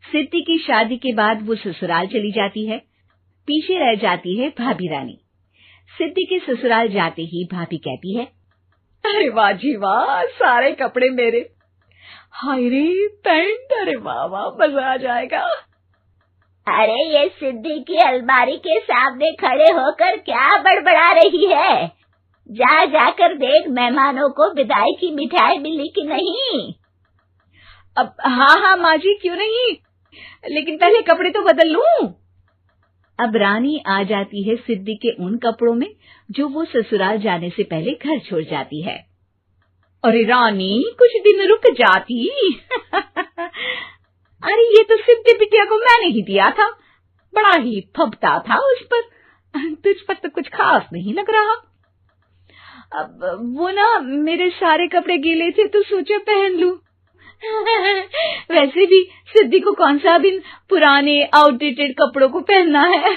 सिद्धि की शादी के बाद वो ससुराल चली जाती है। पीछे रह जाती है भाभी रानी। सिद्धि के ससुराल जाते ही भाभी कहती है, अरे वाह जी वाह, सारे कपड़े मेरे। हाय रे पैंट, अरे वाह वाह, मजा आ जाएगा। अरे ये सिद्धि की अलमारी के सामने खड़े होकर क्या बड़बड़ा रही है? जा जाकर देख मेहमानों को विदाई की मिठाई मिली कि नहीं। अब हाँ माँ जी, क्यों नहीं, लेकिन पहले कपड़े तो बदल लूं। अब रानी आ जाती है सिद्धि के उन कपड़ों में जो वो ससुराल जाने से पहले घर छोड़ जाती है। अरे रानी, कुछ दिन रुक जाती। अरे ये तो सिद्धि बिटिया को मैंने ही दिया था, बड़ा ही फबता था उस पर, तुझ पर तो कुछ खास नहीं लग रहा। अब वो ना मेरे सारे कपड़े गीले थे तो सोचा पहन लूं। वैसे भी सिद्धि को कौन सा दिन पुराने आउटडेटेड कपड़ों को पहनना है।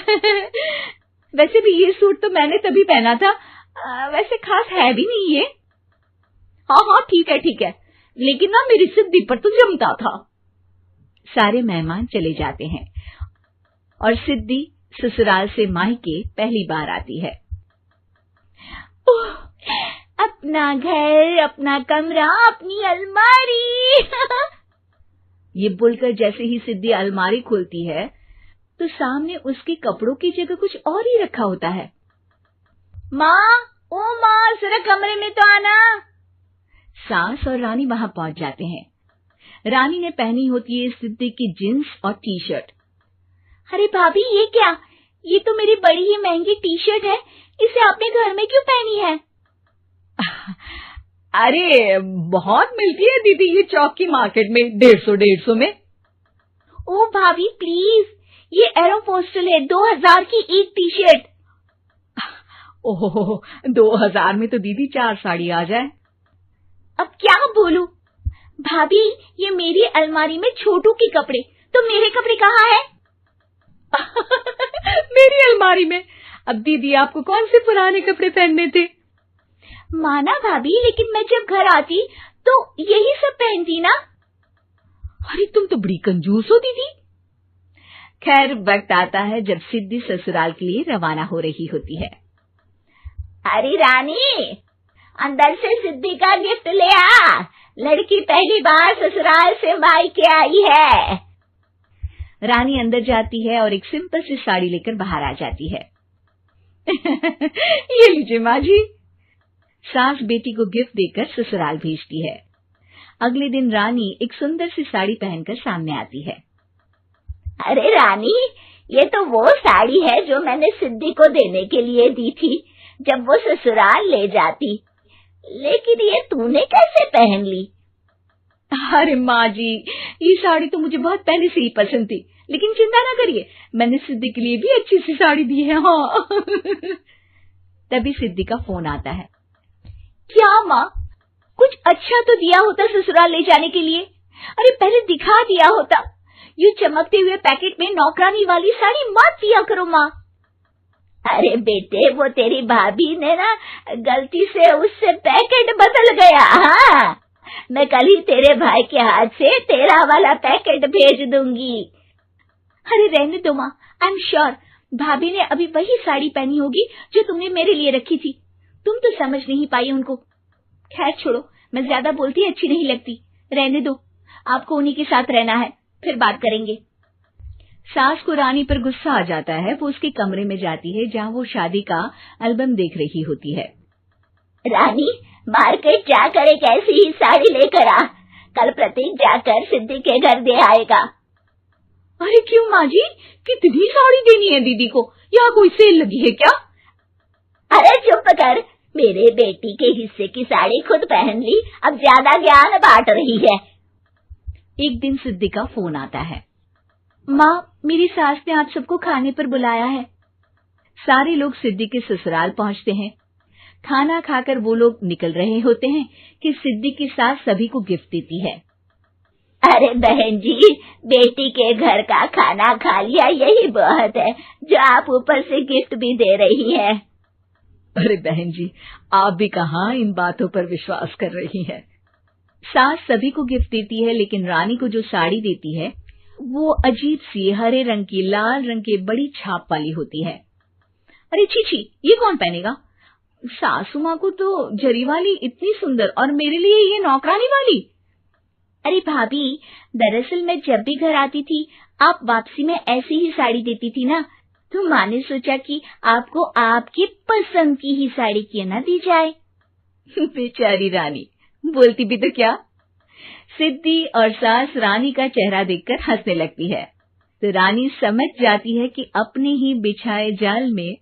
वैसे भी ये सूट तो मैंने तभी पहना था, वैसे खास है भी नहीं ये। हाँ ठीक है, लेकिन ना मेरी सिद्धि पर तो जमता था। सारे मेहमान चले जाते हैं और सिद्धि ससुराल से मायके पहली बार आती है। अपना घर, अपना कमरा, अपनी अलमारी। ये बोलकर जैसे ही सिद्धि अलमारी खोलती है तो सामने उसके कपड़ों की जगह कुछ और ही रखा होता है। माँ, ओ माँ, जरा कमरे में तो आना। सास और रानी वहां पहुंच जाते हैं। रानी ने पहनी होती है सिद्धि की जींस और टी शर्ट। अरे भाभी, ये क्या? ये तो मेरी बड़ी ही महंगी टी शर्ट है, इसे आपने घर में क्यों पहनी है? अरे बहुत मिलती है दीदी ये चौक की मार्केट में, 150 में। ओ भाभी प्लीज, ये एरोपोस्टल है, 2000 की एक टी शर्ट। ओहो, 2000 में तो दीदी 4 साड़ी आ जाए। अब क्या बोलूं? भाभी, ये मेरी अलमारी में छोटू के कपड़े, तो मेरे कपड़े कहाँ हैं? मेरी अलमारी में? अब दीदी आपको कौन से पुराने कपड़े पहनने थे? माना भाभी, लेकिन मैं जब घर आती तो यही सब पहनती ना। अरे तुम तो बड़ी कंजूस हो दीदी। खैर, वक्त आता है जब सिद्धि ससुराल के लिए रवाना हो रही होती है। अरे रानी, अंदर से सिद्धि का गिफ्ट ले आ, लड़की पहली बार ससुराल से मायके आई है। रानी अंदर जाती है और एक सिंपल सी साड़ी लेकर बाहर आ जाती है। ये लीजिए माँ जी। सास बेटी को गिफ्ट देकर ससुराल भेजती है। अगले दिन रानी एक सुंदर सी साड़ी पहनकर सामने आती है। अरे रानी, ये तो वो साड़ी है जो मैंने सिद्धि को देने के लिए दी थी जब वो ससुराल ले जाती, लेकिन ये तूने कैसे पहन ली? अरे माँ जी, ये साड़ी तो मुझे बहुत पहले से ही पसंद थी, लेकिन चिंता ना करिए, मैंने सिद्धि के लिए भी अच्छी सी साड़ी दी है। हाँ। तभी सिद्धि का फोन आता है। क्या माँ, कुछ अच्छा तो दिया होता ससुराल ले जाने के लिए। अरे पहले दिखा दिया होता। ये चमकते हुए पैकेट में नौकरानी वाली साड़ी मत दिया करो माँ। अरे बेटे, वो तेरी भाभी ने ना गलती से उससे पैकेट बदल गया। हाँ, मैं कल ही तेरे भाई के हाथ से तेरा वाला पैकेट भेज दूंगी। अरे रहने दो माँ, आई एम श्योर भाभी ने अभी वही साड़ी पहनी होगी जो तुमने मेरे लिए रखी थी। तुम तो समझ नहीं पाई उनको। खैर छोड़ो, मैं ज्यादा बोलती अच्छी नहीं लगती, रहने दो, आपको उन्हीं के साथ रहना है, फिर बात करेंगे। सास को रानी पर गुस्सा आ जाता है। वो उसके कमरे में जाती है जहाँ वो शादी का एल्बम देख रही होती है। रानी, मार्केट जाकर एक ऐसी ही साड़ी लेकर आ, कल प्रतीक जाकर सिद्धि के घर दे आएगा। अरे क्यों माँ जी, कितनी साड़ी देनी है दीदी को? यहाँ कोई सेल लगी है क्या? अरे चुप कर, मेरे बेटी के हिस्से की साड़ी खुद पहन ली, अब ज्यादा ज्ञान बांट रही है। एक दिन सिद्धि का फोन आता है। माँ, मेरी सास ने आज सबको खाने पर बुलाया है। सारे लोग सिद्धि के ससुराल पहुँचते हैं। खाना खाकर वो लोग निकल रहे होते हैं कि सिद्धि की सास सभी को गिफ्ट देती है। अरे बहन जी, बेटी के घर का खाना खा लिया, यही बहुत है जो आप ऊपर से गिफ्ट भी दे रही है। अरे बहन जी, आप भी कहाँ इन बातों पर विश्वास कर रही हैं। सास सभी को गिफ्ट देती है, लेकिन रानी को जो साड़ी देती है वो अजीब सी हरे रंग की लाल रंग के बड़ी छाप वाली होती है। अरे छी, ये कौन पहनेगा? सासू माँ को तो जरी वाली इतनी सुंदर, और मेरे लिए ये नौकरानी वाली। अरे भाभी, दरअसल मैं जब भी घर आती थी आप वापसी में ऐसी ही साड़ी देती थी ना, तो माँ ने सोचा कि आपको आपकी पसंद की ही साड़ी क्यों ना दी जाए। बेचारी रानी, बोलती भी तो क्या। सिद्धि और सास रानी का चेहरा देखकर हंसने लगती है, तो रानी समझ जाती है कि अपने ही बिछाए जाल में